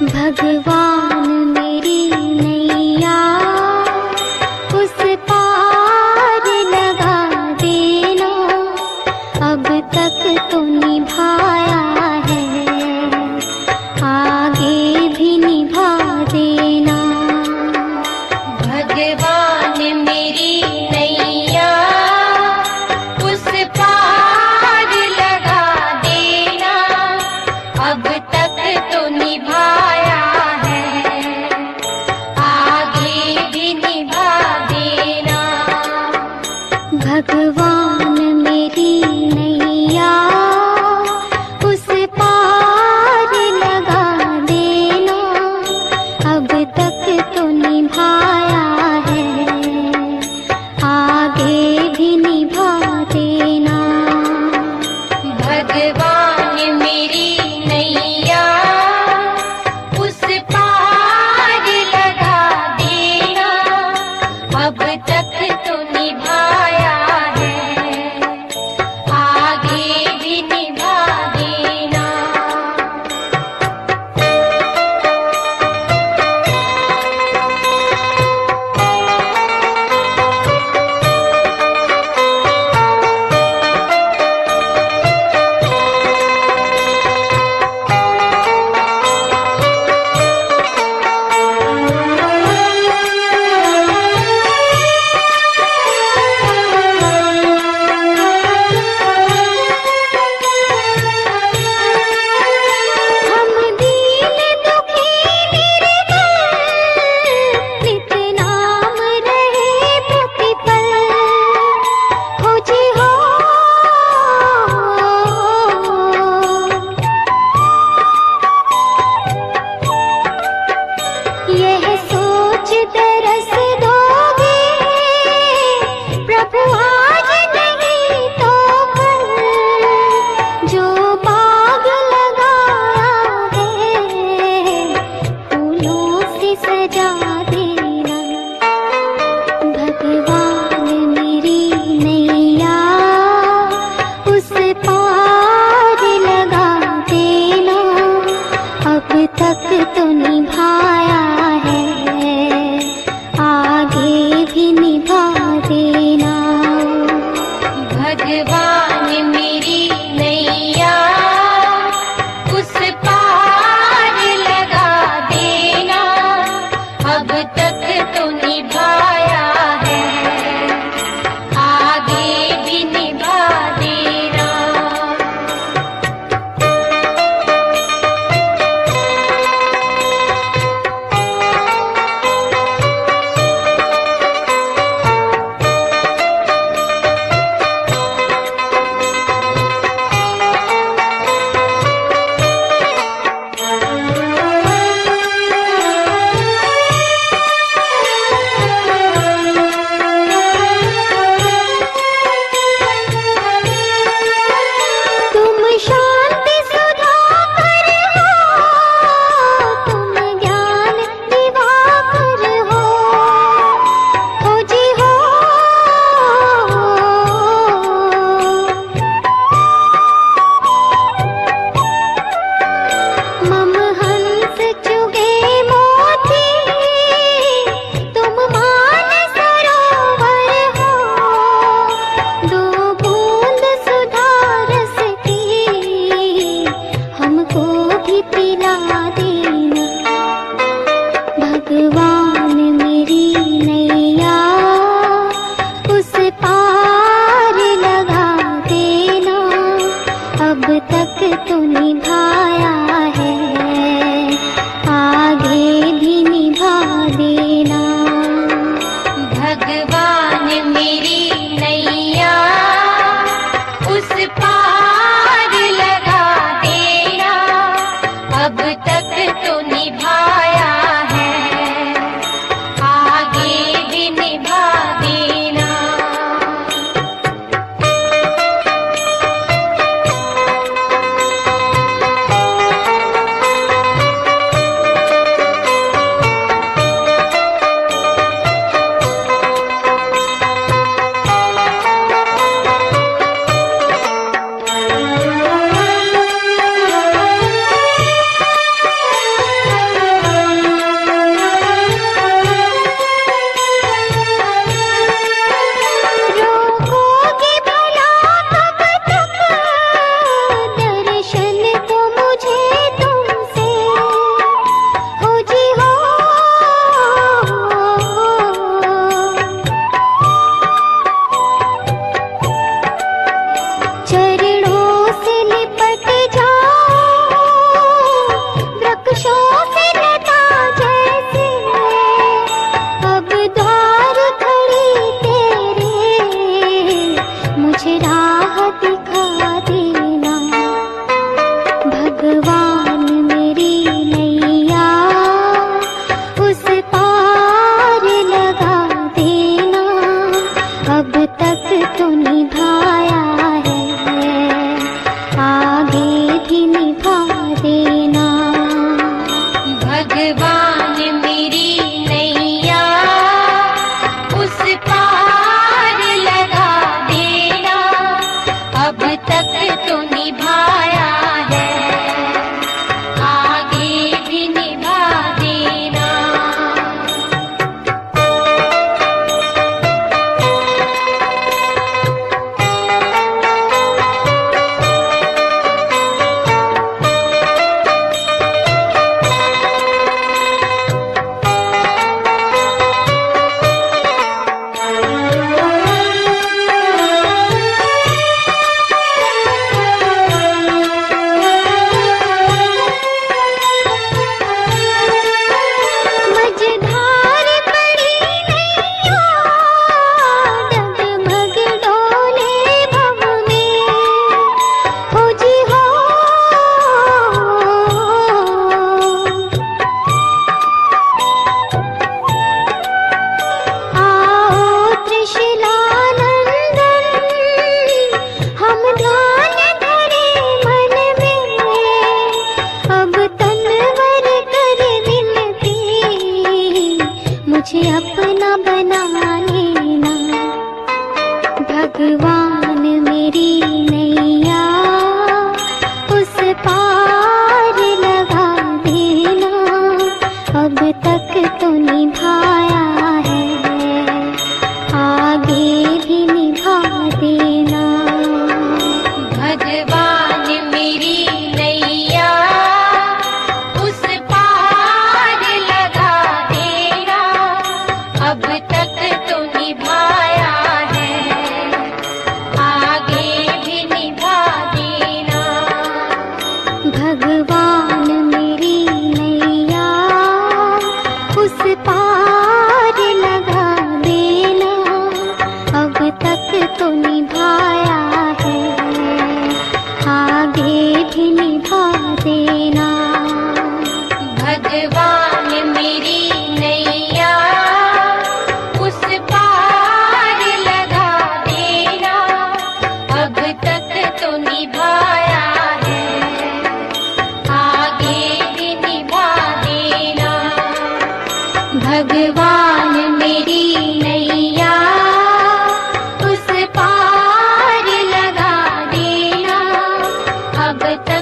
भगवान मेरी नैया उस पार लगा देना, अब तक तो निभाया है, आगे भी निभा देना। भगवान मेरी नैया उस पार लगा देना, अब तक तो निभाया है, आगे भी निभा देना। भगवान मेरी नैया उस पार लगा देना, अब तक तो निभाया है, आगे भी निभा देना। भगवान मेरी नैया उस पार लगा देना, अब तक तो निभाया है, आगे भी निभा देना। हम दीन दुखी निर्बल, नित नाम रहे प्रतिपल, खोजी हो यह सोच तरस दोगे प्रभु आज नहीं तो कल, जो बाग लगाया है फूलों से सजा देना। भगवान मेरी नैया उस पार लगा देना, अब तक तो निभाया है, आगे भी निभा देना। भगवान मेरी नैया उस पार लगा देना, अब तक तो निभाया है, आगे भी निभा देना। तक तो निभाया है, आगे भी निभा देना। भगवान मेरी नैया उस पार लगा देना, अब तक तो निभाया है, आगे भी निभा देना। रोकोगे भला कब तक दर्शन को मुझे तुमसे, हो जी हो। चरणों से लिपट जाओ, वृक्षों से लता जैसे, अब द्वार खड़ी तेरे, मुझे राह दिखा देना। भगवान मेरी नैया उस पार लगा देना, अब तक तो निभाया है, आगे भी निभा देना। भगवान मेरी नैया उस पार लगा देना, अब तक तो निभाया है, आगे भी निभा देना। मझधार पड़ी नैया, डगमग डोले भव में, हो जी हो। आओ त्रिशूलानंदन, हम ध्यान धरे मन में, अब तनवर कर विनती, मुझे अपना बना लेना। भगवान मेरी नैया उस पार लगा देना, अब तक तो निभाया है, आगे भी निभा देना। भगवान मेरी नैया उस पार लगा देना, अब तक तो निभाया है, आगे भी निभा देना। भगवान मेरी नैया उस पार लगा देना, अब तक तो निभाया है, आगे भी निभा देना। भगवान मेरी नैया उस पार लगा देना, अब तक तो निभाया है, आगे भी निभा देना। भगवान मेरी नैया उस पार लगा देना, अब तक